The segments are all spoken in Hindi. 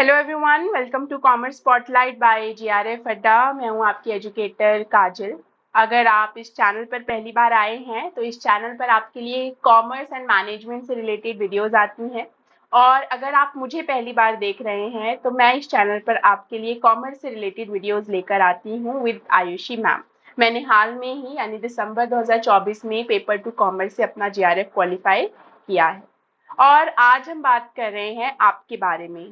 Hello everyone, welcome to commerce spotlight by GRF Adda. मैं हूं आपकी एजुकेटर काजल। अगर आप इस चैनल पर पहली बार आए हैं तो इस चैनल पर आपके लिए कॉमर्स एंड मैनेजमेंट से रिलेटेड वीडियोस आती हैं, और अगर आप मुझे पहली बार देख रहे हैं तो मैं इस चैनल पर आपके लिए कॉमर्स से रिलेटेड वीडियोस लेकर आती हूं विद आयुषी मैम। मैंने हाल में ही यानी दिसंबर 2024 में पेपर टू कॉमर्स से अपना जीआरएफ क्वालिफाई किया है, और आज हम बात कर रहे हैं आपके बारे में।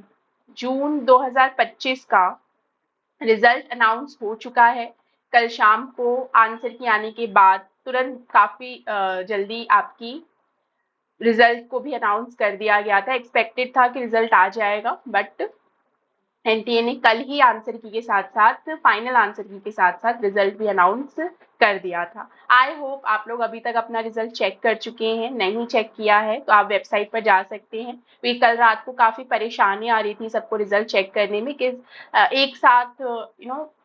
जून 2025 का रिजल्ट अनाउंस हो चुका है। कल शाम को आंसर की आने के बाद तुरंत काफ़ी जल्दी आपकी रिजल्ट को भी अनाउंस कर दिया गया था। एक्सपेक्टेड था कि रिजल्ट आ जाएगा, बट एनटीए ने कल ही आंसर की के साथ साथ फाइनल आंसर की के साथ साथ रिजल्ट भी अनाउंस कर दिया था। आई होप आप लोग अभी तक अपना रिजल्ट चेक कर चुके हैं। नहीं चेक किया है तो आप वेबसाइट पर जा सकते हैं, क्योंकि कल रात को काफ़ी परेशानी आ रही थी सबको रिजल्ट चेक करने में कि एक साथ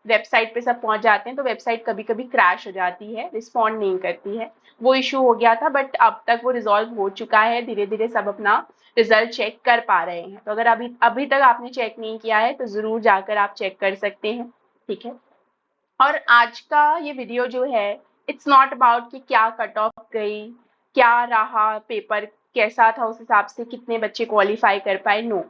वेबसाइट पे सब पहुंच जाते हैं तो वेबसाइट कभी कभी क्रैश हो जाती है, रिस्पॉन्ड नहीं करती है। वो इशू हो गया था, बट अब तक वो रिजॉल्व हो चुका है। धीरे धीरे सब अपना रिजल्ट चेक कर पा रहे हैं। तो अगर अभी अभी तक आपने चेक नहीं किया है तो ज़रूर जाकर आप चेक कर सकते हैं, ठीक है। और आज का ये वीडियो जो है, इट्स नॉट अबाउट कि क्या कट ऑफ गई, क्या रहा पेपर, कैसा था, उस हिसाब से कितने बच्चे क्वालिफाई कर पाए। नो,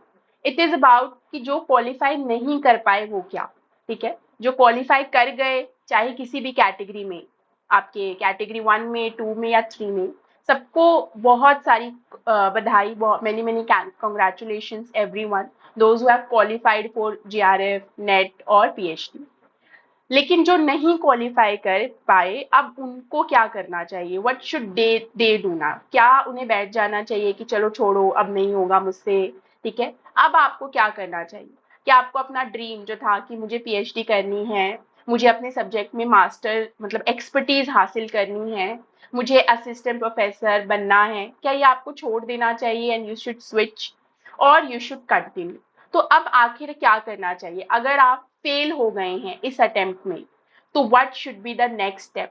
इट इज़ अबाउट कि जो क्वालिफाई नहीं कर पाए वो क्या, ठीक है। जो क्वालिफाई कर गए, चाहे किसी भी कैटेगरी में, आपके कैटेगरी 1 में, 2 में या 3 में, सबको बहुत सारी बधाई, many many congratulations everyone those who have qualified for GRF, net और पीएचडी। लेकिन जो नहीं क्वालिफाई कर पाए, अब उनको क्या करना चाहिए? व्हाट शुड दे डू ना? क्या उन्हें बैठ जाना चाहिए कि चलो छोड़ो, अब नहीं होगा मुझसे, ठीक है। अब आपको क्या करना चाहिए? क्या आपको अपना ड्रीम जो था कि मुझे पीएचडी करनी है, मुझे अपने सब्जेक्ट में मास्टर मतलब एक्सपर्टीज हासिल करनी है, मुझे असिस्टेंट प्रोफेसर बनना है, क्या ये आपको छोड़ देना चाहिए एंड यू शुड स्विच और यू शुड कंटिन्यू? तो अब आखिर क्या करना चाहिए? अगर आप फेल हो गए हैं इस अटेम्प्ट में, तो what should be the next step?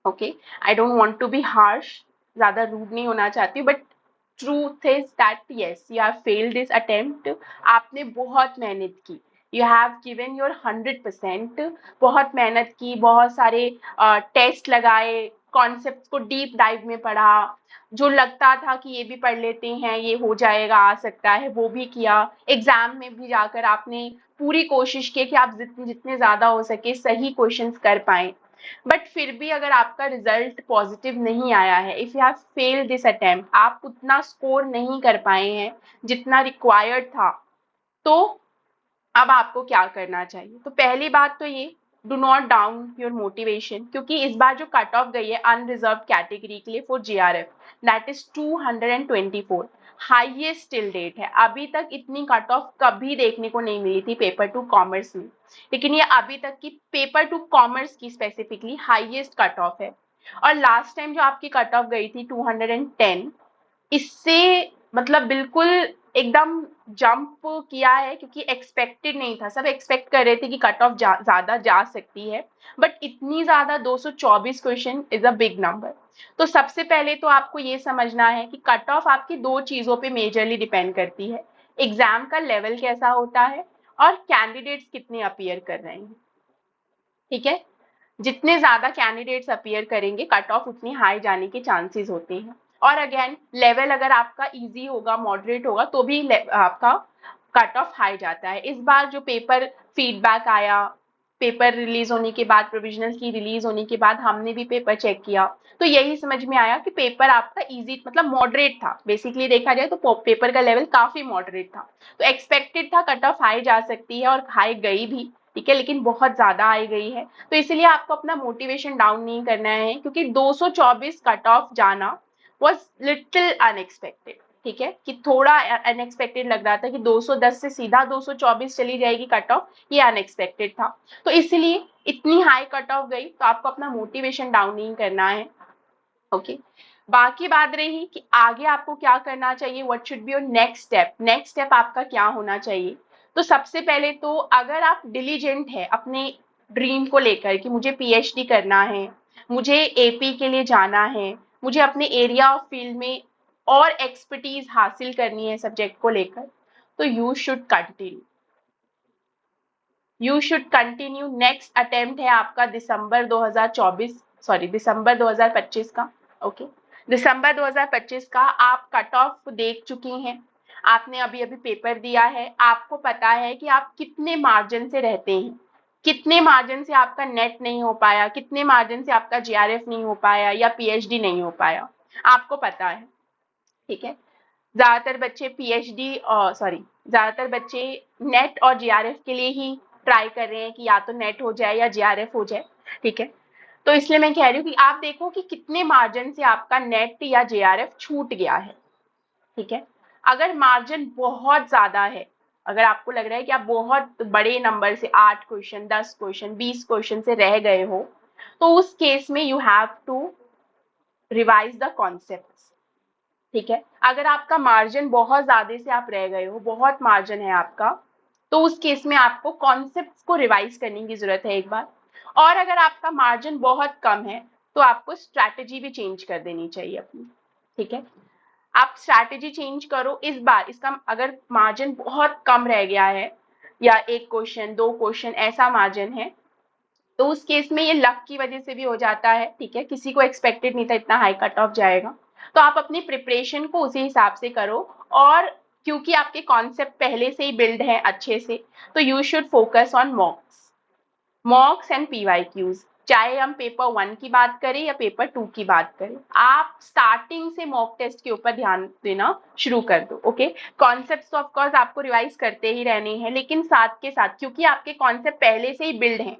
Okay, I don't want to be harsh, ज़्यादा रूड नहीं होना चाहती, but truth is that yes, you have failed this attempt. आपने बहुत मेहनत की, यू हैव गिवन योर 100%, बहुत मेहनत की, बहुत सारे टेस्ट लगाए, कॉन्सेप्ट को डीप डाइव में पढ़ा, जो लगता था कि ये भी पढ़ लेते हैं, ये हो जाएगा, आ सकता है, वो भी किया। एग्जाम में भी जाकर आपने पूरी कोशिश की कि आप जितने ज़्यादा हो सके सही क्वेश्चंस कर पाएं, बट फिर भी अगर आपका रिजल्ट पॉजिटिव नहीं आया है, if you have failed this attempt, आप उतना स्कोर नहीं कर पाए हैं जितना रिक्वायर्ड था, तो अब आपको क्या करना चाहिए? तो पहली बात तो ये, do not down your motivation, क्योंकि इस बार जो कट ऑफ गई है अनरिजर्व कैटेगरी के लिए for GRF, that is 224, highest till date है। अभी तक इतनी कट ऑफ कभी देखने को नहीं मिली थी पेपर टू कॉमर्स में, लेकिन ये अभी तक की पेपर टू कॉमर्स की स्पेसिफिकली हाईएस्ट कट ऑफ है। और लास्ट टाइम जो आपकी कट ऑफ गई थी 210, इससे मतलब बिल्कुल एकदम जंप किया है, क्योंकि एक्सपेक्टेड नहीं था। सब एक्सपेक्ट कर रहे थे कि कट ऑफ ज़्यादा जा सकती है, बट इतनी ज़्यादा 224 question is a big number. तो सबसे पहले तो आपको ये समझना है कि कट ऑफ आपकी दो चीज़ों पे मेजरली डिपेंड करती है। एग्जाम का लेवल कैसा होता है और कैंडिडेट्स कितने अपीयर कर रहे हैं, ठीक है। जितने ज़्यादा कैंडिडेट्स अपीयर करेंगे, कट ऑफ उतनी हाई जाने के चांसेस होते हैं। और अगेन, लेवल अगर आपका इजी होगा, मॉडरेट होगा, तो भी आपका कट ऑफ हाई जाता है। इस बार जो पेपर फीडबैक आया, पेपर रिलीज होने के बाद, प्रोविजनल की रिलीज होने के बाद हमने भी पेपर चेक किया, तो यही समझ में आया कि पेपर आपका इजी मतलब मॉडरेट था। बेसिकली देखा जाए तो पेपर का लेवल काफी मॉडरेट था। तो एक्सपेक्टेड था कट ऑफ हाई जा सकती है, और हाई गई भी, ठीक है, लेकिन बहुत ज्यादा आई गई है। तो इसलिए आपको अपना मोटिवेशन डाउन नहीं करना है, क्योंकि 224 कट ऑफ जाना वॉज लिटिल अनएक्सपेक्टेड, ठीक है, कि थोड़ा अनएक्सपेक्टेड लग रहा था कि 210 से सीधा 224 चली जाएगी कट ऑफ, ये अनएक्सपेक्टेड था। तो इसलिए इतनी हाई कट ऑफ गई, तो आपको अपना मोटिवेशन डाउन नहीं करना है, ओके। बाकी बात रही कि आगे आपको क्या करना चाहिए, what should be your next step. Next step आपका क्या होना चाहिए? तो सबसे पहले तो अगर आप डिलीजेंट है अपने ड्रीम को लेकर कि मुझे पीएचडी करना है, मुझे एपी के लिए जाना है, मुझे अपने एरिया ऑफ फील्ड में और एक्सपर्टीज हासिल करनी है सब्जेक्ट को लेकर, तो you should continue, you should continue. Next attempt है आपका दिसंबर 2025 का। ओके, दिसंबर 2025 का आप कट ऑफ देख चुकी हैं, आपने अभी अभी पेपर दिया है, आपको पता है कि आप कितने मार्जिन से रहते हैं, कितने मार्जिन से आपका नेट नहीं हो पाया, कितने मार्जिन से आपका जीआरएफ नहीं हो पाया या पीएचडी नहीं हो पाया, आपको पता है। ठीक है, ज्यादातर बच्चे पीएचडी ज्यादातर बच्चे नेट और जीआरएफ के लिए ही ट्राई कर रहे हैं कि या तो नेट हो जाए या जीआरएफ हो जाए। ठीक है, तो इसलिए मैं कह रही हूँ कि आप देखो कि कितने मार्जिन से आपका नेट या जेआरएफ छूट गया है। ठीक है, अगर मार्जिन बहुत ज्यादा है, अगर आपको लग रहा है कि आप बहुत बड़े नंबर से 8 क्वेश्चन 10 क्वेश्चन 20 क्वेश्चन से रह गए हो, तो उस केस में you have to revise the concepts. ठीक है, अगर आपका मार्जिन बहुत ज्यादा से आप रह गए हो, बहुत मार्जिन है आपका, तो उस केस में आपको कॉन्सेप्ट्स को रिवाइज करने की जरूरत है एक बार। और अगर आपका मार्जिन बहुत कम है तो आपको स्ट्रैटेजी भी चेंज कर देनी चाहिए अपनी। ठीक है, आप स्ट्रैटेजी चेंज करो इस बार। इसका अगर मार्जिन बहुत कम रह गया है या 1 क्वेश्चन 2 क्वेश्चन ऐसा मार्जिन है, तो उस केस में ये लक की वजह से भी हो जाता है। ठीक है, किसी को एक्सपेक्टेड नहीं था इतना हाई कट ऑफ जाएगा, तो आप अपनी प्रिपरेशन को उसी हिसाब से करो। और क्योंकि आपके कॉन्सेप्ट पहले से ही बिल्ड है अच्छे से, तो you should focus on मॉक्स and PYQs. चाहे हम पेपर 1 की बात करें या पेपर 2 की बात करें, आप स्टार्टिंग से मॉक टेस्ट के ऊपर ध्यान देना शुरू कर दो। ओके, कॉन्सेप्ट्स तो ऑफकोर्स आपको रिवाइज करते ही रहने हैं, लेकिन साथ के साथ क्योंकि आपके कॉन्सेप्ट पहले से ही बिल्ड हैं,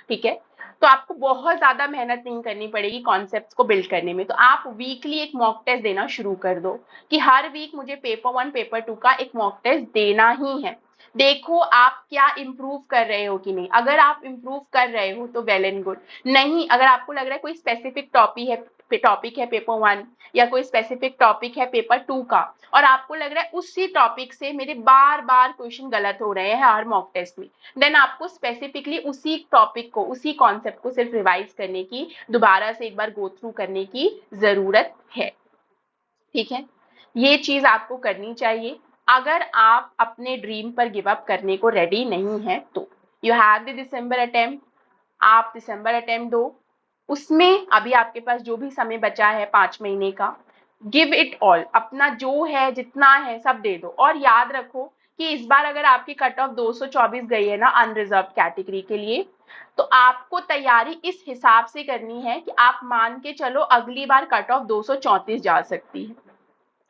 ठीक है, तो आपको बहुत ज्यादा मेहनत नहीं करनी पड़ेगी कॉन्सेप्ट्स को बिल्ड करने में। तो आप वीकली एक मॉक टेस्ट देना शुरू कर दो कि हर वीक मुझे पेपर 1 पेपर 2 का एक मॉक टेस्ट देना ही है। देखो आप क्या इम्प्रूव कर रहे हो कि नहीं। अगर आप इम्प्रूव कर रहे हो तो वेल एंड गुड। नहीं, अगर आपको लग रहा है कोई स्पेसिफिक टॉपिक है पेपर 1 या कोई स्पेसिफिक टॉपिक है पेपर 2 का, और आपको लग रहा है उसी टॉपिक से मेरे बार बार क्वेश्चन गलत हो रहे हैं हर मॉक टेस्ट में, देन आपको स्पेसिफिकली उसी टॉपिक को उसी कॉन्सेप्ट को सिर्फ रिवाइज करने की, दोबारा से एक बार गो थ्रू करने की जरूरत है। ठीक है, ये चीज आपको करनी चाहिए। अगर आप अपने ड्रीम पर गिव अप करने को रेडी नहीं है तो you have the December attempt, आप दिसंबर अटेम्प्ट दो। उसमें अभी आपके पास जो भी समय बचा है 5 महीने का, गिव इट ऑल, अपना जो है जितना है सब दे दो। और याद रखो कि इस बार अगर आपकी कट ऑफ 224 गई है ना अनरिजर्व कैटेगरी के लिए, तो आपको तैयारी इस हिसाब से करनी है कि आप मान के चलो अगली बार कट ऑफ 234 जा सकती है।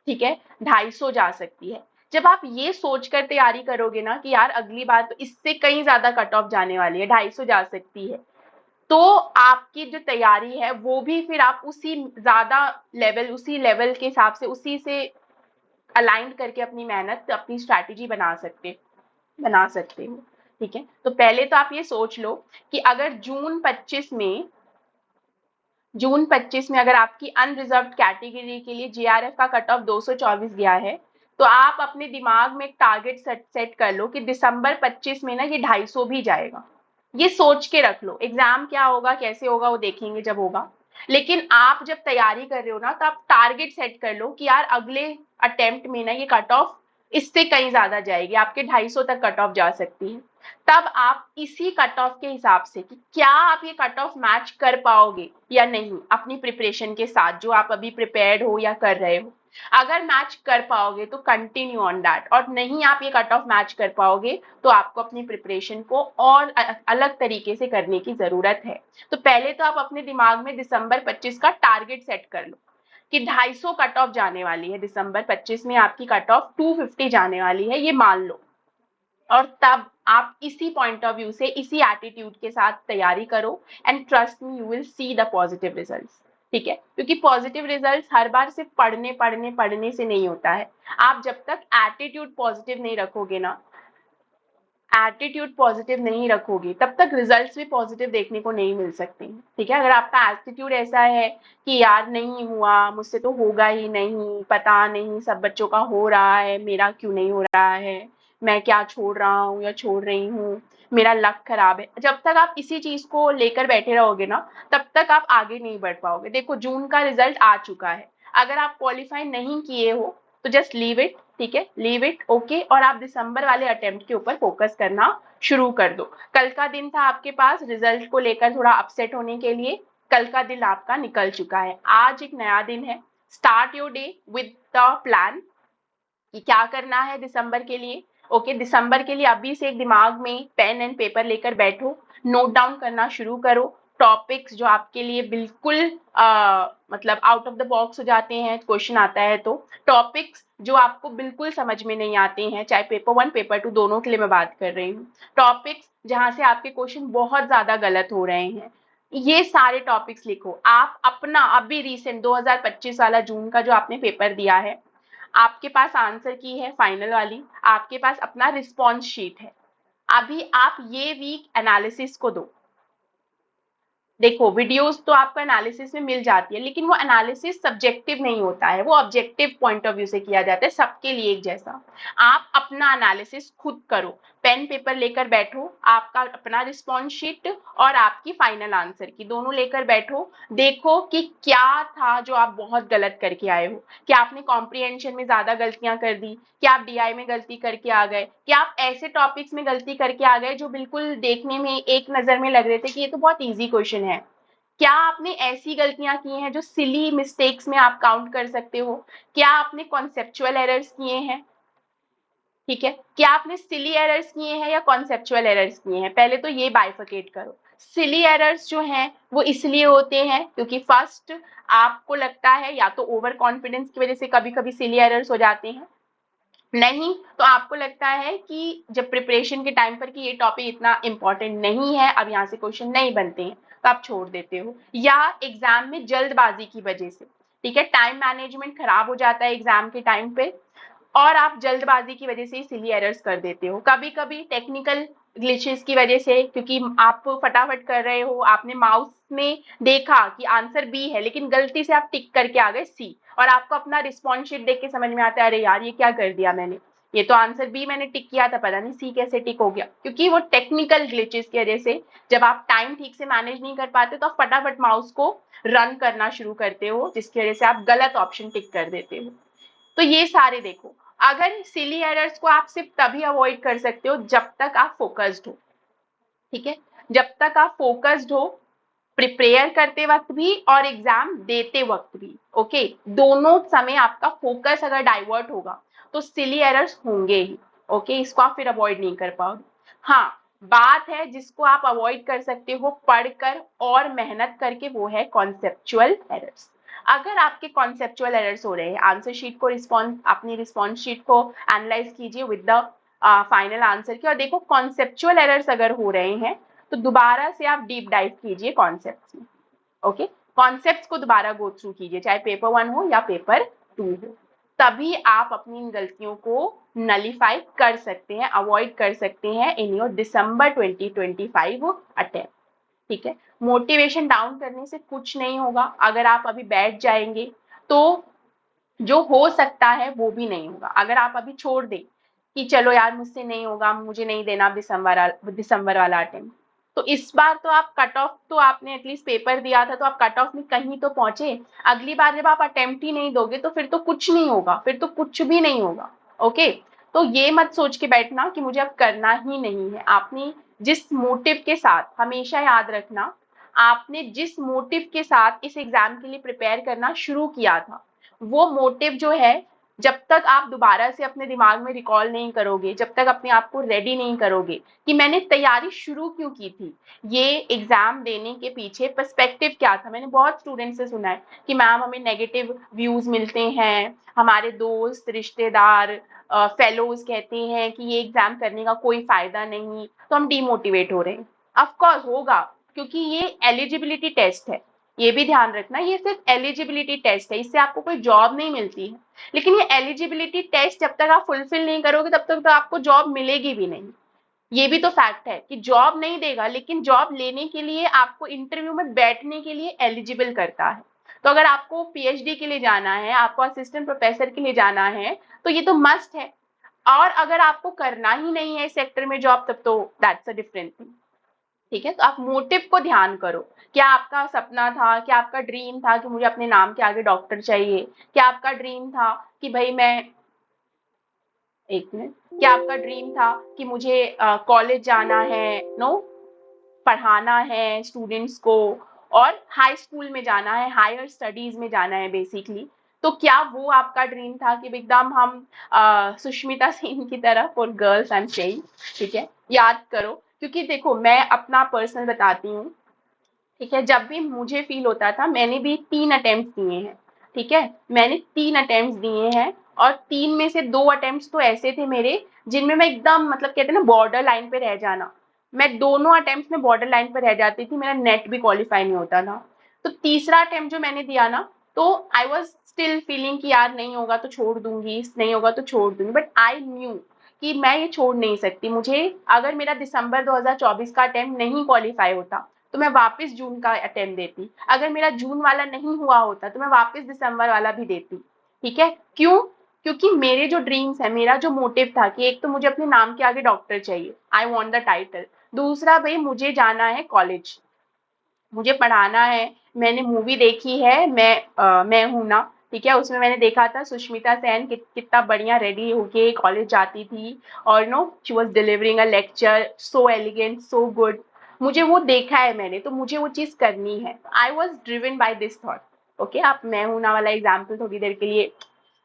ठीक है, 250 जा सकती है। जब आप ये सोचकर तैयारी करोगे ना कि यार अगली बार तो इससे कहीं ज्यादा कट ऑफ जाने वाली है, 250 जा सकती है, तो आपकी जो तैयारी है वो भी फिर आप उसी लेवल के हिसाब से उसी से अलाइन करके अपनी मेहनत अपनी स्ट्रैटेजी बना सकते हो। ठीक है, तो पहले तो आप ये सोच लो कि अगर जून 25 में अगर आपकी अनरिजर्व कैटेगरी के लिए जीआरएफ का कट ऑफ 224 गया है, तो आप अपने दिमाग में एक टारगेट सेट कर लो कि दिसंबर 25 में ना ये 250 भी जाएगा। ये सोच के रख लो। एग्जाम क्या होगा कैसे होगा वो देखेंगे जब होगा, लेकिन आप जब तैयारी कर रहे हो ना तो आप टारगेट सेट कर लो कि यार अगले अटेम्प्ट में ना ये कट ऑफ इससे कहीं ज्यादा जाएगी, आपके 250 तक कट ऑफ जा सकती है। तब आप इसी कट ऑफ के हिसाब से कि क्या आप ये कट ऑफ मैच कर पाओगे या नहीं अपनी प्रिपरेशन के साथ जो आप अभी प्रिपेयर्ड हो या कर रहे हो, अगर मैच कर पाओगे तो कंटिन्यू ऑन दैट, और नहीं आप ये कट ऑफ मैच कर पाओगे तो आपको अपनी प्रिपरेशन को और अलग तरीके से करने की जरूरत है। तो पहले तो आप अपने दिमाग में दिसंबर 25 का टारगेट सेट कर लो कि 250 कट ऑफ जाने वाली है, दिसंबर 25 में आपकी कट ऑफ 250 जाने वाली है, ये मान लो। और तब आप इसी पॉइंट ऑफ व्यू से इसी एटीट्यूड के साथ तैयारी करो, and trust me you will see the positive results. ठीक है, क्योंकि पॉजिटिव रिजल्ट्स हर बार सिर्फ पढ़ने से नहीं होता है। आप जब तक एटीट्यूड पॉजिटिव नहीं रखोगे ना, एटीट्यूड पॉजिटिव नहीं रखोगे तब तक रिजल्ट्स भी पॉजिटिव देखने को नहीं मिल सकते। ठीक है, अगर आपका एटीट्यूड ऐसा है कि यार नहीं हुआ, मुझसे तो होगा ही नहीं, पता नहीं सब बच्चों का हो रहा है, मेरा क्यों नहीं हो रहा है, मैं क्या छोड़ रहा हूँ या छोड़ रही हूँ, मेरा लक खराब है, जब तक आप इसी चीज को लेकर बैठे रहोगे ना तब तक आप आगे नहीं बढ़ पाओगे। देखो जून का रिजल्ट आ चुका है, अगर आप क्वालिफाई नहीं किए हो तो जस्ट लीव इट, ठीक है, लीव इट, ओके। और आप दिसंबर वाले अटेम्प्ट के ऊपर फोकस करना शुरू कर दो। कल का दिन था आपके पास रिजल्ट को लेकर थोड़ा अपसेट होने के लिए, कल का दिन आपका निकल चुका है, आज एक नया दिन है। Start your day with the plan कि क्या करना है दिसंबर के लिए। ओके, दिसंबर के लिए अभी से एक दिमाग में पेन एंड पेपर लेकर बैठो, नोट डाउन करना शुरू करो। टॉपिक्स जो आपके लिए बिल्कुल मतलब आउट ऑफ द बॉक्स हो जाते हैं, क्वेश्चन आता है तो टॉपिक्स जो आपको बिल्कुल समझ में नहीं आते हैं, चाहे पेपर 1 पेपर 2 दोनों के लिए मैं बात कर रही हूँ, टॉपिक्स जहां से आपके क्वेश्चन बहुत ज्यादा गलत हो रहे हैं, ये सारे टॉपिक्स लिखो। आप अपना अभी रिसेंट 2025 वाला जून का जो आपने पेपर दिया है, आपके पास आंसर की है फाइनल वाली, आपके पास अपना रिस्पॉन्स शीट है, अभी आप ये वीक एनालिसिस को दो। देखो वीडियोस तो आपको एनालिसिस में मिल जाती है, लेकिन वो एनालिसिस सब्जेक्टिव नहीं होता है, वो ऑब्जेक्टिव पॉइंट ऑफ व्यू से किया जाता है, सबके लिए एक जैसा। आप अपना एनालिसिस खुद करो, पेन पेपर लेकर बैठो, आपका अपना रिस्पॉन्स शीट और आपकी फाइनल आंसर की दोनों लेकर बैठो। देखो कि क्या था जो आप बहुत गलत करके आए हो, क्या आपने कॉम्प्रिहेंशन में ज्यादा गलतियां कर दी, क्या आप डीआई में गलती करके आ गए, क्या आप ऐसे टॉपिक्स में गलती करके आ गए जो बिल्कुल देखने में एक नजर में लग रहे थे कि ये तो बहुत इजी क्वेश्चन है। क्या आपने ऐसी गलतियां की हैं जो सिली मिस्टेक्स में आप काउंट कर सकते हो? क्या आपने कॉन्सेप्चुअल एरर्स किए हैं? ठीक है, क्या आपने सिली एरर्स किए हैं या कॉन्सेप्चुअल एरर्स किए हैं? पहले तो ये बाइफरकेट करो। सिली एरर्स जो हैं वो इसलिए होते हैं क्योंकि फर्स्ट आपको लगता है या तो ओवर कॉन्फिडेंस की वजह से कभी कभी सिली एरर्स हो जाते हैं, नहीं तो आपको लगता है कि जब प्रिपरेशन के टाइम पर कि ये टॉपिक इतना इंपॉर्टेंट नहीं है, अब यहाँ से क्वेश्चन नहीं बनते हैं, तो आप छोड़ देते हो, या एग्जाम में जल्दबाजी की वजह से, ठीक है, टाइम मैनेजमेंट खराब हो जाता है एग्जाम के टाइम पे और आप जल्दबाजी की वजह से सिली एरर्स कर देते हो। कभी कभी टेक्निकल ग्लिचेस की वजह से, क्योंकि आप फटाफट कर रहे हो, आपने माउस में देखा कि आंसर बी है लेकिन गलती से आप टिक करके आ गए सी, और आपको अपना रिस्पॉन्स शीट देख के समझ में आता है अरे यार ये क्या कर दिया मैंने, ये तो आंसर बी मैंने टिक किया था, पता नहीं सी कैसे टिक हो गया। क्योंकि वो टेक्निकल ग्लिचेस की वजह से जब आप टाइम ठीक से मैनेज नहीं कर पाते तो आप फटाफट माउस को रन करना शुरू करते हो, जिसकी वजह से आप गलत ऑप्शन टिक कर देते हो। तो ये सारे देखो, अगर सिली एरर्स को आप सिर्फ तभी अवॉइड कर सकते हो जब तक आप फोकस्ड हो, ठीक है, जब तक आप फोकस्ड हो, प्रिपेयर करते वक्त भी और एग्जाम देते वक्त भी, ओके, दोनों समय आपका फोकस अगर डाइवर्ट होगा तो सिली एरर्स होंगे ही, ओके, इसको आप फिर अवॉइड नहीं कर पाओगे। हाँ, बात है जिसको आप अवॉइड कर सकते हो पढ़कर और मेहनत करके, वो है कॉन्सेप्चुअल एरर्स। अगर आपके कॉन्सेप्चुअल एरर्स हो रहे हैं, आंसर शीट को अपनी रिस्पॉन्स शीट को एनालाइज कीजिए विद द फाइनल आंसर की, और देखो कॉन्सेप्चुअल एरर्स अगर हो रहे हैं तो दोबारा से आप डीप डाइव कीजिए कॉन्सेप्ट्स में, ओके, कॉन्सेप्ट्स को दोबारा गो थ्रू कीजिए, चाहे पेपर 1 हो या पेपर 2 हो, तभी आप अपनी इन गलतियों को नलीफाई कर सकते हैं, अवॉइड कर सकते हैं इन योर दिसंबर 2025 अटेम्प्ट, ठीक है। मोटिवेशन डाउन करने से कुछ नहीं होगा, अगर आप अभी बैठ जाएंगे तो जो हो सकता है वो भी नहीं होगा। अगर आप अभी छोड़ दें कि चलो यार मुझसे नहीं होगा, मुझे नहीं देना दिसंबर वाला अटेम्प्ट, तो इस बार तो आप कट ऑफ, तो आपने एटलीस्ट पेपर दिया था तो आप कट ऑफ में कहीं तो पहुंचे। अगली बार जब आप अटेम्प्ट ही नहीं दोगे तो फिर तो कुछ नहीं होगा, फिर तो कुछ भी नहीं होगा, ओके। तो ये मत सोच के बैठना कि मुझे अब करना ही नहीं है। आपने जिस मोटिव के साथ, हमेशा याद रखना, आपने जिस मोटिव के साथ इस एग्जाम के लिए प्रिपेयर करना शुरू किया था, वो मोटिव जो है, जब तक आप दोबारा से अपने दिमाग में रिकॉल नहीं करोगे, जब तक अपने आप को रेडी नहीं करोगे कि मैंने तैयारी शुरू क्यों की थी, ये एग्जाम देने के पीछे पर्सपेक्टिव क्या था। मैंने बहुत स्टूडेंट से सुना है कि मैम हमें नेगेटिव व्यूज मिलते हैं, हमारे दोस्त रिश्तेदार फेलोज कहते हैं कि ये एग्जाम करने का कोई फायदा नहीं, तो हम डिमोटिवेट हो रहे हैं। ऑफकोर्स होगा, क्योंकि ये एलिजिबिलिटी टेस्ट है, ये भी ध्यान रखना, ये सिर्फ एलिजिबिलिटी टेस्ट है, इससे आपको कोई जॉब नहीं मिलती है। लेकिन ये एलिजिबिलिटी टेस्ट जब तक आप फुलफिल नहीं करोगे तब तक तो आपको जॉब मिलेगी भी नहीं। ये भी तो फैक्ट है कि जॉब नहीं देगा, लेकिन जॉब लेने के लिए आपको इंटरव्यू में बैठने के लिए एलिजिबल करता है। तो अगर आपको पीएचडी के लिए जाना है, आपको असिस्टेंट प्रोफेसर के लिए जाना है, तो ये तो मस्ट है। और अगर आपको करना ही नहीं है इस सेक्टर में जॉब, तब तो दैट्स अ डिफरेंट थिंग, ठीक है, तो आप मोटिव को ध्यान करो। क्या आपका सपना था, क्या आपका ड्रीम था कि मुझे अपने नाम के आगे डॉक्टर चाहिए? क्या आपका ड्रीम था कि भाई मैं, एक मिनट, क्या आपका ड्रीम था कि मुझे कॉलेज जाना है, नो, पढ़ाना है स्टूडेंट्स को, और हाई स्कूल में जाना है, हायर स्टडीज में जाना है बेसिकली? तो क्या वो आपका ड्रीम था कि एकदम हम सुष्मिता सेन की तरह, for girls I am saying, ठीक है, याद करो। क्योंकि देखो, मैं अपना पर्सनल बताती हूँ, ठीक है, जब भी मुझे फील होता था, मैंने भी 3 अटेम्प्ट दिए हैं, ठीक है, मैंने 3 अटेम्प्ट दिए हैं, और 3 में से 2 अटेम्प्ट तो ऐसे थे मेरे जिनमें मैं एकदम, मतलब कहते हैं ना, बॉर्डर लाइन पे रह जाना, मैं दोनों अटेम्प्ट में बॉर्डर लाइन पर रह जाती थी, मेरा नेट भी क्वालिफाई नहीं होता था। तो तीसरा अटेम्प्ट जो मैंने दिया ना, तो आई वॉज स्टिल फीलिंग कि यार नहीं होगा तो छोड़ दूंगी, नहीं होगा तो छोड़ दूंगी, बट आई न्यू कि मैं ये छोड़ नहीं सकती। मुझे, अगर मेरा दिसंबर 2024 का अटेम्प्ट नहीं क्वालिफाई होता तो मैं वापस जून का अटेम्प्ट देती, अगर मेरा जून वाला नहीं हुआ होता तो मैं वापस दिसंबर वाला भी देती। ठीक है, क्यों? क्योंकि मेरे जो ड्रीम्स है, मेरा जो मोटिव था कि एक तो मुझे अपने नाम के आगे डॉक्टर चाहिए, आई वांट द टाइटल, दूसरा भाई मुझे जाना है कॉलेज, मुझे पढ़ाना है। मैंने मूवी देखी है, मैं हूं ना, ठीक है, उसमें मैंने देखा था सुष्मिता सेन कितना बढ़िया रेडी होके कॉलेज जाती थी, और no, she was delivering a lecture so elegant, so good. मुझे वो देखा है मैंने, तो मुझे वो चीज करनी है। I was driven by this thought. Okay, आप मैं हूं ना वाला एग्जाम्पल थोड़ी देर के लिए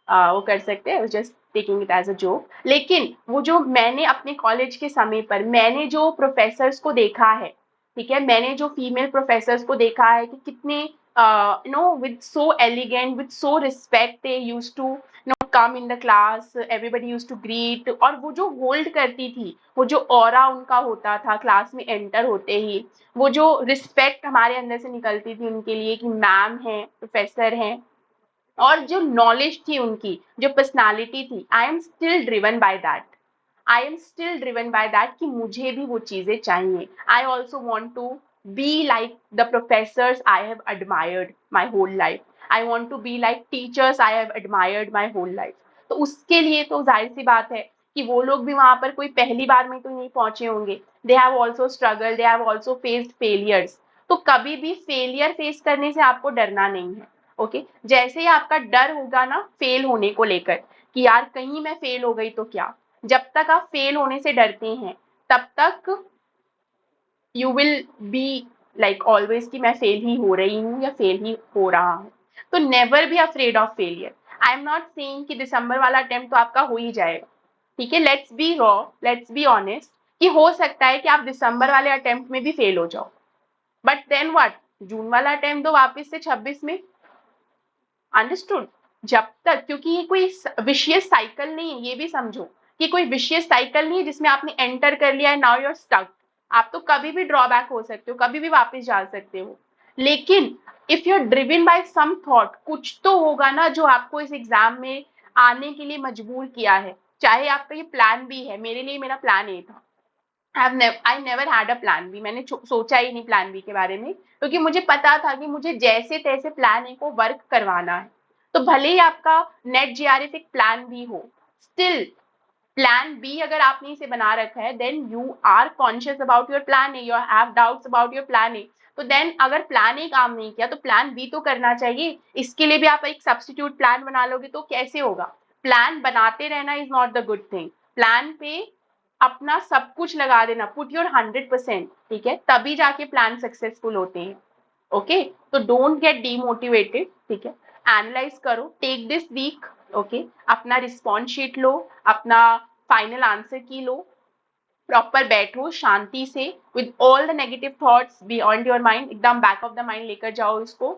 वो कर सकते हैं, just taking it as a joke. लेकिन वो जो मैंने अपने कॉलेज के समय पर मैंने जो प्रोफेसर्स को देखा है, ठीक है, मैंने जो फीमेल प्रोफेसर्स को देखा है कि कितने no, with so elegant, with so respect, they used to no come in the class, everybody used to greet, और वो जो होल्ड करती थी, वो जो ऑरा उनका होता था क्लास में एंटर होते ही, वो जो रिस्पेक्ट हमारे अंदर से निकलती थी उनके लिए कि मैम है, प्रोफेसर हैं, और जो नॉलेज थी उनकी, जो पर्सनालिटी थी, I am still driven by that. I am still driven by that कि मुझे भी वो चीजें चाहिए। I also want to be like the professors I have admired my whole life. I want to be like teachers I have admired my whole life. तो उसके लिए तो जाहिर सी बात है कि वो लोग भी वहां पर कोई पहली बार में तो नहीं पहुंचे होंगे। They have also struggle, they have also faced failures. तो कभी भी फेलियर फेस करने से आपको डरना नहीं है। ओके, जैसे ही आपका डर होगा ना फेल होने को लेकर कि यार कहीं मैं फेल हो गई तो क्या, जब तक आप फेल होने से डरते हैं तब तक you will be like always कि मैं फेल ही हो रही हूँ या फेल ही हो रहा हूँ। तो never be afraid of failure. I am not saying कि दिसंबर वाला अटेम्प्ट तो आपका हो ही जाएगा, ठीक है, let's be raw, let's be honest कि हो सकता है कि आप दिसंबर वाले अटेम्प्ट में भी फेल हो जाओ, बट देन व्हाट, जून वाला अटेम्प्ट दो वापस से 26 में। अंडरस्टूड? जब तक, क्योंकि ये कोई विशियस साइकिल नहीं है, ये भी समझो कि कोई विशियस साइकिल नहीं है जिसमें आपने एंटर कर लिया है, नाउ यू आर स्टक। आप तो कभी भी ड्रॉबैक हो सकते हो, कभी भी वापस जा सकते हो। लेकिन if you are driven by some thought, कुछ तो होगा ना जो आपको इस एग्जाम में आने के लिए मजबूर किया है। चाहे आपका ये प्लान भी है, मेरे लिए मेरा प्लान ए था, I never had a plan B, मैंने सोचा ही नहीं प्लान बी के बारे में, क्योंकि मुझे पता था कि मुझे जैसे तैसे प्लान ए को वर्क करवाना है। तो भले ही आपका नेट जीआरएफ एक प्लान बी हो, स्टिल प्लान बी अगर आपने इसे बना रखा है, then you are conscious about your plan A, you have doubts about your plan A. तो देन अगर प्लान ए काम नहीं किया तो प्लान बी तो करना चाहिए। इसके लिए भी आप एक सब्सटीट्यूट प्लान बना लोगे तो कैसे होगा? प्लान बनाते रहना is not the good thing. Plan पे अपना सब कुछ लगा देना, पुट योर 100%, ठीक है, तभी जाके प्लान सक्सेसफुल होते हैं। ओके, तो डोंट गेट डीमोटिवेटेड, ठीक है, एनालाइज करो, टेक दिस वीक, ओके, अपना रिस्पॉन्स शीट लो, अपना फाइनल आंसर की लो, प्रॉपर बैठो शांति से, with all the negative thoughts beyond your mind, एकदम बैक ऑफ द माइंड लेकर जाओ इसको।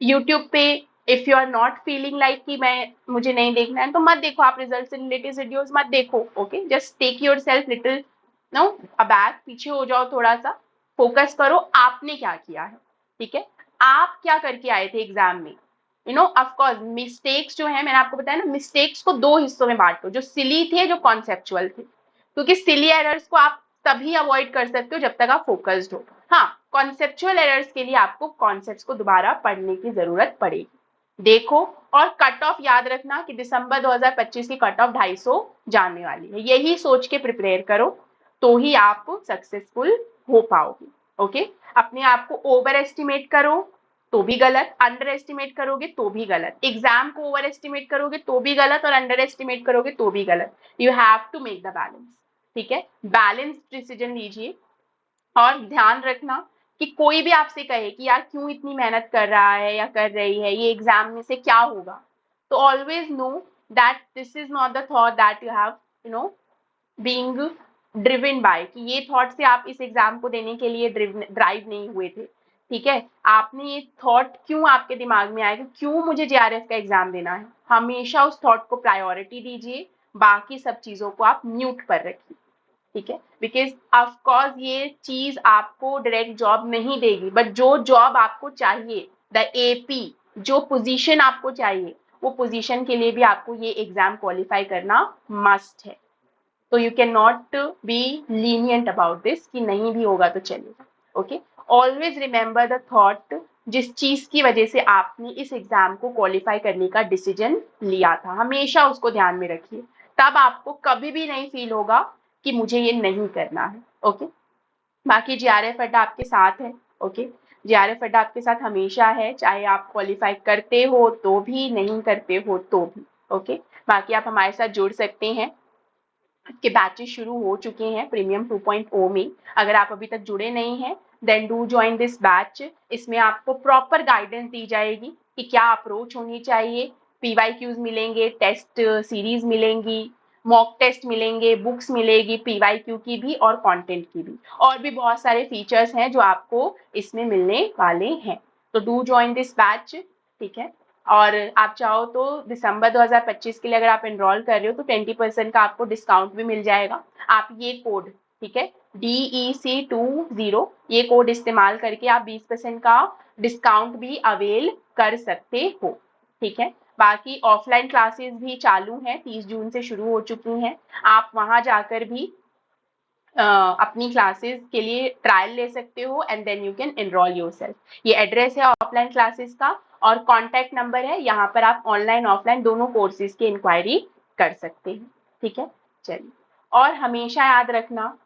यूट्यूब पे if you are not feeling like कि मैं, मुझे नहीं देखना है, तो मत देखो, आप रिजल्ट से रिलेटेड वीडियोस मत देखो। Okay, just take yourself little no aback, पीछे हो जाओ थोड़ा सा, फोकस करो आपने क्या किया है, ठीक है, आप क्या करके आए थे एग्जाम में। यू नो, ऑफकोर्स मिस्टेक्स जो है, मैंने आपको बताया ना, मिस्टेक्स को 2 हिस्सों में बांटो, जो सिली थे, जो कॉन्सेप्चुअल थे, क्योंकि सिली एरर्स को आप तभी अवॉइड कर सकते हो जब तक आप फोकस्ड हो। हाँ, कॉन्सेप्चुअल एरर्स के लिए आपको कॉन्सेप्ट्स को दोबारा पढ़ने की जरूरत पड़ेगी। देखो, और कट ऑफ याद रखना कि दिसंबर 2025 की कट ऑफ 250 जाने वाली है, यही सोच के प्रिपेयर करो, तो ही आप सक्सेसफुल हो पाओगे। ओके, अपने आप को ओवर एस्टिमेट करो तो भी गलत, अंडर एस्टिमेट करोगे तो भी गलत, एग्जाम को ओवर एस्टिमेट करोगे तो भी गलत और अंडर एस्टिमेट करोगे तो भी गलत। You have to make the balance. ठीक है, बैलेंस डिसीजन लीजिए और ध्यान रखना कि कोई भी आपसे कहे कि यार क्यों इतनी मेहनत कर रहा है या कर रही है, ये एग्जाम में से क्या होगा, तो always know that this is not the thought that you have being driven by, कि ये थॉट से आप इस एग्जाम को देने के लिए ड्राइव नहीं हुए थे। ठीक है, आपने ये थॉट क्यों आपके दिमाग में आया कि क्यों मुझे जेआरएफ का एग्जाम देना है, हमेशा उस थॉट को प्रायोरिटी दीजिए, बाकी सब चीजों को आप म्यूट पर रखिए। ठीक है, बिकॉज ऑफकोर्स ये चीज आपको डायरेक्ट जॉब नहीं देगी, बट जो जॉब आपको चाहिए, द एपी, जो पोजीशन आपको चाहिए, वो पोजीशन के लिए भी आपको ये एग्जाम क्वालिफाई करना मस्ट है। तो you can not be lenient about this कि नहीं भी होगा तो चलेगा। Okay, always remember the thought जिस चीज की वजह से आपने इस एग्जाम को क्वालिफाई करने का डिसीजन लिया था, हमेशा उसको ध्यान में रखिए, तब आपको कभी भी नहीं फील होगा कि मुझे ये नहीं करना है। ओके, बाकी जीआरएफ अड्डा आपके साथ है। ओके, जीआरएफ अड्डा आपके साथ हमेशा है, चाहे आप क्वालिफाई करते हो तो भी, नहीं करते हो तो भी। ओके, बाकी आप हमारे साथ जुड़ सकते हैं, के बैचेस शुरू हो चुके हैं प्रीमियम 2.0 में। अगर आप अभी तक जुड़े नहीं हैं then do join this batch. इसमें आपको प्रॉपर गाइडेंस दी जाएगी कि क्या अप्रोच होनी चाहिए, पीवाईक्यूज मिलेंगे, टेस्ट सीरीज मिलेंगी, मॉक टेस्ट मिलेंगे, बुक्स मिलेगी पीवाईक्यू की भी और कंटेंट की भी, और भी बहुत सारे फीचर्स हैं जो आपको इसमें मिलने वाले हैं। तो डू ज्वाइन दिस बैच। ठीक है, और आप चाहो तो दिसंबर 2025 के लिए अगर आप एनरोल कर रहे हो तो 20% का आपको डिस्काउंट भी मिल जाएगा। आप ये कोड, ठीक है, DEC20, ये कोड इस्तेमाल करके आप 20% का डिस्काउंट भी अवेल कर सकते हो। ठीक है, बाकी ऑफलाइन क्लासेस भी चालू हैं, 30 जून से शुरू हो चुकी हैं। आप वहां जाकर भी अपनी क्लासेस के लिए ट्रायल ले सकते हो and then you can enrol yourself. ये एड्रेस है ऑफलाइन क्लासेस का और कॉन्टैक्ट नंबर है, यहाँ पर आप ऑनलाइन ऑफलाइन दोनों कोर्सेज की इंक्वायरी कर सकते हैं। ठीक है, चलिए, और हमेशा याद रखना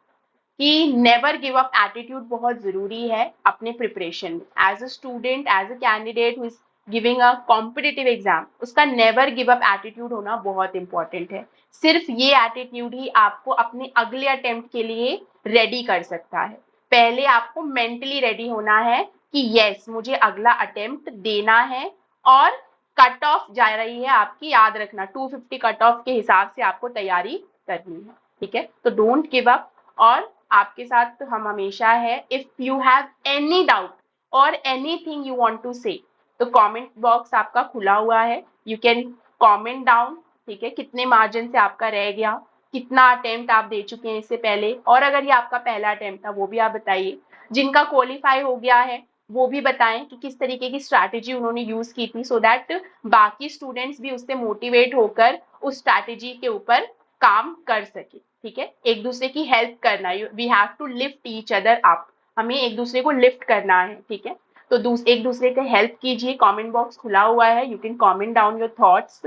कि नेवर गिव अप एटीट्यूड बहुत जरूरी है अपने प्रिपरेशन में। As a student, as a candidate who is giving a competitive exam, उसका नेवर गिव अप एटीट्यूड होना बहुत इंपॉर्टेंट है। सिर्फ ये एटीट्यूड ही आपको अपने अगले अटेम्प्ट के लिए रेडी कर सकता है। पहले आपको मेंटली रेडी होना है कि यस मुझे अगला अटेम्प्ट देना है, और कट ऑफ जा रही है आपकी, याद रखना 250 कट ऑफ के हिसाब से आपको तैयारी करनी है। ठीक है, तो डोंट गिव अप, और आपके साथ हम हमेशा है। If you have any doubt और एनीथिंग यू वांट टू से, तो कमेंट बॉक्स आपका खुला हुआ है, यू कैन कमेंट डाउन। ठीक है, कितने मार्जिन से आपका रह गया, कितना अटेम्प्ट आप दे चुके हैं इससे पहले, और अगर ये आपका पहला अटेम्प्ट था वो भी आप बताइए। जिनका क्वालिफाई हो गया है वो भी बताएं कि किस तरीके की स्ट्रैटेजी उन्होंने यूज की थी, सो दैट बाकी स्टूडेंट्स भी उससे मोटिवेट होकर उस स्ट्रैटेजी के ऊपर काम कर सके। ठीक है, एक दूसरे की हेल्प करना, we have to lift each other up, हमें एक दूसरे को लिफ्ट करना है। ठीक है, तो एक दूसरे को हेल्प कीजिए, कमेंट बॉक्स खुला हुआ है, you can comment down your thoughts,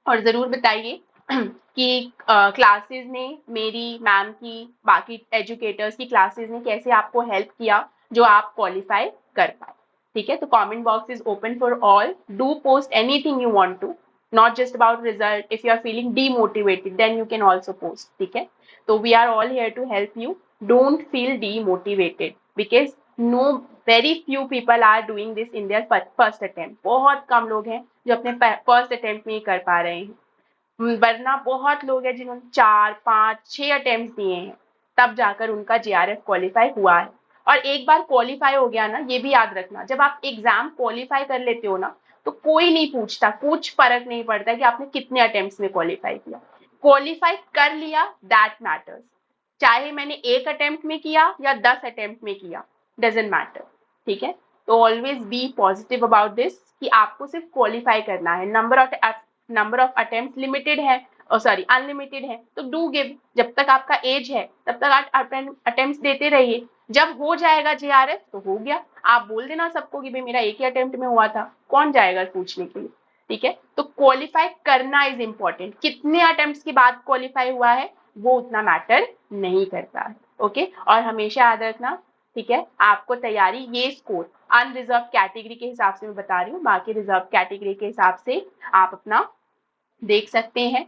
और जरूर बताइए कि क्लासेस ने, मेरी मैम की, बाकी एजुकेटर्स की क्लासेस ने कैसे आपको हेल्प किया जो आप क्वालिफाई कर पाए। ठीक है, तो comment box is open for all, do post anything you want to, not just about result. If you are feeling demotivated then you can also post. ठीक है, तो we are all here to help you. Don't feel demotivated because no, very few people are doing this in their first attempt. बहुत कम लोग हैं जो अपने फर्स्ट अटेम्प्ट में ही कर पा रहे हैं, वरना बहुत लोग हैं जिन्होंने 4, 5, 6 अटेम्प्ट दिए हैं, तब जाकर उनका जेआरएफ क्वालिफाई हुआ है। और एक बार क्वालिफाई हो गया ना, ये भी याद रखना, जब आप एग्जाम क्वालिफाई कर लेते हो ना, तो कोई नहीं पूछता, कुछ फर्क नहीं पड़ता कि आपने कितने अटेम्प्ट्स में क्वालिफाई किया, क्वालिफाई कर लिया, दैट मैटर्स। चाहे मैंने एक अटेम्प्ट में किया या 10 अटेम्प्ट में किया, डजेंट मैटर। ठीक है, तो always be positive about this कि आपको सिर्फ क्वालिफाई करना है। नंबर ऑफ अटेम्प्ट लिमिटेड है, सॉरी अनलिमिटेड है, तो डू गिव, जब तक आपका एज है तब तक आप अटेम्प्ट देते रहिए, जब हो जाएगा जेआरएफ तो हो गया, आप बोल देना सबको कि भाई मेरा एक ही अटेम्प्ट में हुआ था, कौन जाएगा पूछने के लिए। ठीक है, तो क्वालिफाई करना इज इंपॉर्टेंट, कितने अटेम्प्ट्स के बाद क्वालिफाई हुआ है वो उतना मैटर नहीं करता है। ओके, और हमेशा याद रखना, ठीक है, आपको तैयारी ये स्कोर अनरिजर्व कैटेगरी के हिसाब से मैं बता रही हूँ, बाकी रिजर्व कैटेगरी के हिसाब से आप अपना देख सकते हैं।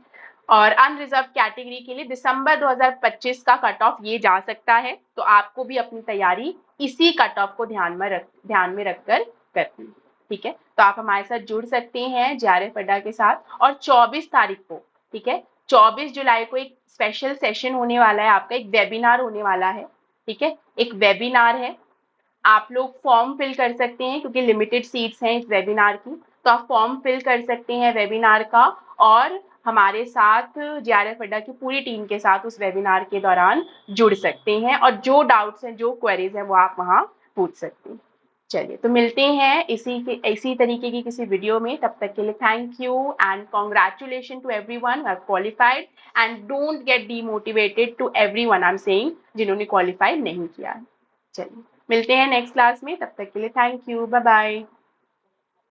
और अनरिजर्व कैटेगरी के लिए दिसंबर 2025 का कट ऑफ ये जा सकता है, तो आपको भी अपनी तैयारी इसी कट ऑफ को ध्यान में रखकर करनी, ठीक है। तो आप हमारे साथ जुड़ सकते हैं जेआरएफ अड्डा के साथ। और 24 तारीख को, ठीक है, 24 जुलाई को एक स्पेशल सेशन होने वाला है, आपका एक वेबिनार होने वाला है, ठीक है, एक वेबिनार है। आप लोग फॉर्म फिल कर सकते हैं क्योंकि लिमिटेड सीट्स हैं इस वेबिनार की, तो आप फॉर्म फिल कर सकते हैं वेबिनार का, और हमारे साथ जेआरएफ अड्डा की पूरी टीम के साथ उस वेबिनार के दौरान जुड़ सकते हैं, और जो डाउट्स हैं, जो क्वेरीज हैं, वो आप वहाँ पूछ सकते हैं। चलिए, तो मिलते हैं इसी तरीके की किसी वीडियो में। तब तक के लिए thank you and congratulation to everyone who have qualified, and don't get demotivated to everyone I am saying जिन्होंने क्वालिफाई नहीं किया है। चलिए, मिलते हैं नेक्स्ट क्लास में, तब तक के लिए थैंक यू, बाय बाय।